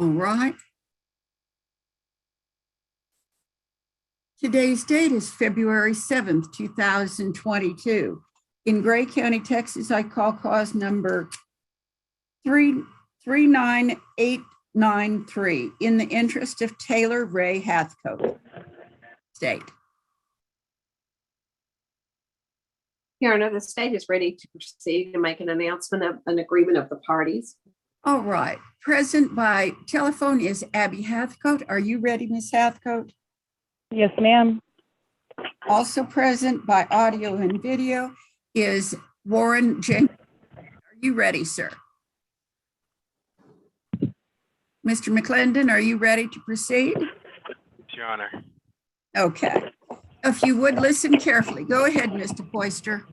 All right. Today's date is February 7th, 2022. In Gray County, Texas, I call cause number 39893 in the interest of Taylor Ray Hathcote. State. Your Honor, the state is ready to proceed and make an announcement of an agreement of the parties. All right. Present by telephone is Abby Hathcote. Are you ready, Ms. Hathcote? Yes, ma'am. Also present by audio and video is Warren Jenkins. Are you ready, sir? Mr. McClendon, are you ready to proceed? Your Honor. Okay. If you would listen carefully. Go ahead, Mr. Poyster.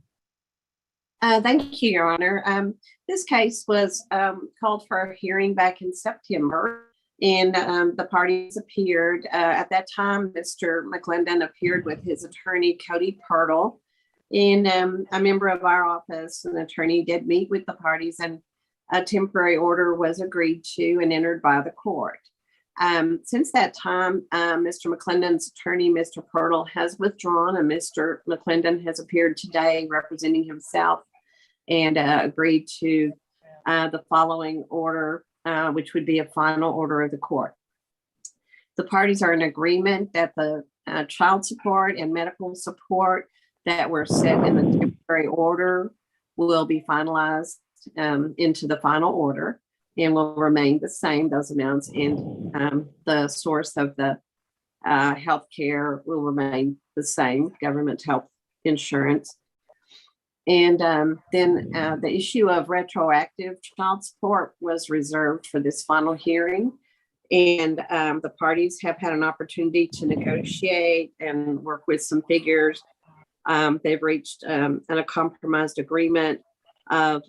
Thank you, Your Honor. This case was called for a hearing back in September, and the parties appeared. At that time, Mr. McClendon appeared with his attorney, Cody Pirtle, and a member of our office, an attorney, did meet with the parties, and a temporary order was agreed to and entered by the court. Since that time, Mr. McClendon's attorney, Mr. Pirtle, has withdrawn, and Mr. McClendon has appeared today representing himself and agreed to the following order, which would be a final order of the court. The parties are in agreement that the child support and medical support that were set in the temporary order will be finalized into the final order and will remain the same, those amounts, and the source of the health care will remain the same, government health insurance. And then the issue of retroactive child support was reserved for this final hearing. And the parties have had an opportunity to negotiate and work with some figures. They've reached a compromised agreement of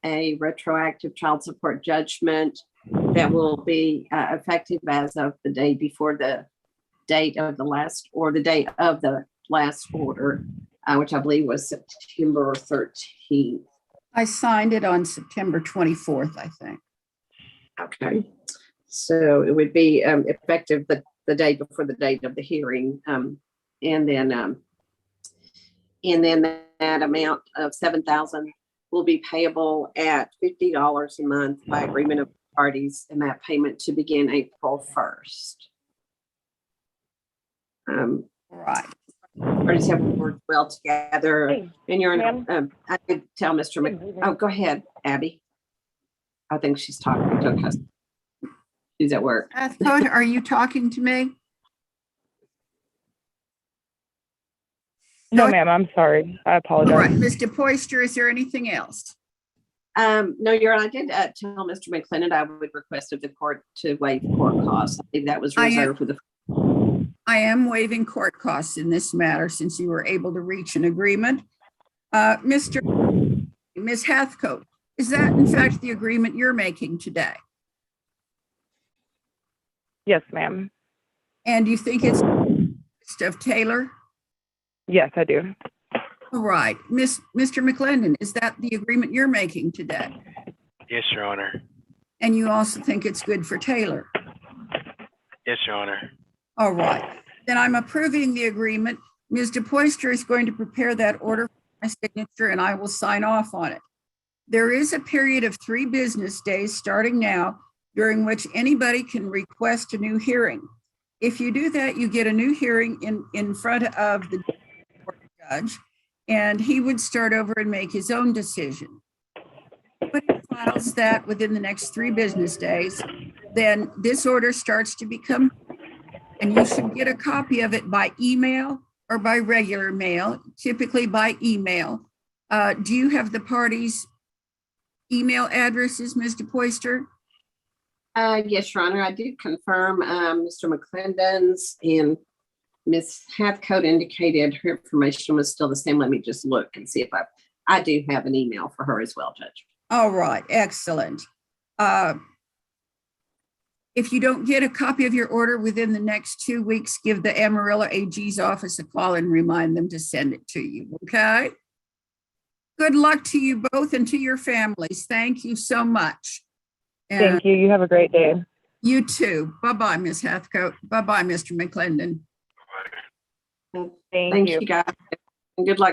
a retroactive child support judgment that will be effective as of the day before the date of the last, or the date of the last order, which I believe was September 13th. I signed it on September 24th, I think. Okay. So it would be effective the day before the date of the hearing. And then that amount of $7,000 will be payable at $50 a month by agreement of parties, and that payment to begin April 1st. Right. Parties have worked well together. Hey, and you're I did tell Mr. Oh, go ahead, Abby. I think she's talking to us. She's at work. Hathcote, are you talking to me? No, ma'am, I'm sorry. I apologize. All right, Mr. Poyster, is there anything else? No, Your Honor, I did tell Mr. McClendon I would request of the court to waive court costs. I think that was reserved for the. I am waiving court costs in this matter since you were able to reach an agreement. Ms. Hathcote, is that in fact the agreement you're making today? Yes, ma'am. And you think it's of Taylor? Yes, I do. All right. Mr. McClendon, is that the agreement you're making today? Yes, Your Honor. And you also think it's good for Taylor? Yes, Your Honor. All right. Then I'm approving the agreement. Ms. DePoyster is going to prepare that order for my signature, and I will sign off on it. There is a period of 3 business days starting now during which anybody can request a new hearing. If you do that, you get a new hearing in front of the judge, and he would start over and make his own decision. When he files that within the next 3 business days, then this order starts to become, and you should get a copy of it by email or by regular mail, typically by email. Do you have the parties' email addresses, Ms. DePoyster? Yes, Your Honor, I did confirm Mr. McClendon's, and Ms. Hathcote indicated her information was still the same. Let me just look and see if I do have an email for her as well, Judge. All right, excellent. If you don't get a copy of your order within the next 2 weeks, give the Amarillo AG's office a call and remind them to send it to you, okay? Good luck to you both and to your families. Thank you so much. Thank you. You have a great day. You too. Bye-bye, Ms. Hathcote. Bye-bye, Mr. McClendon. Thank Thank you. you, guys. And good luck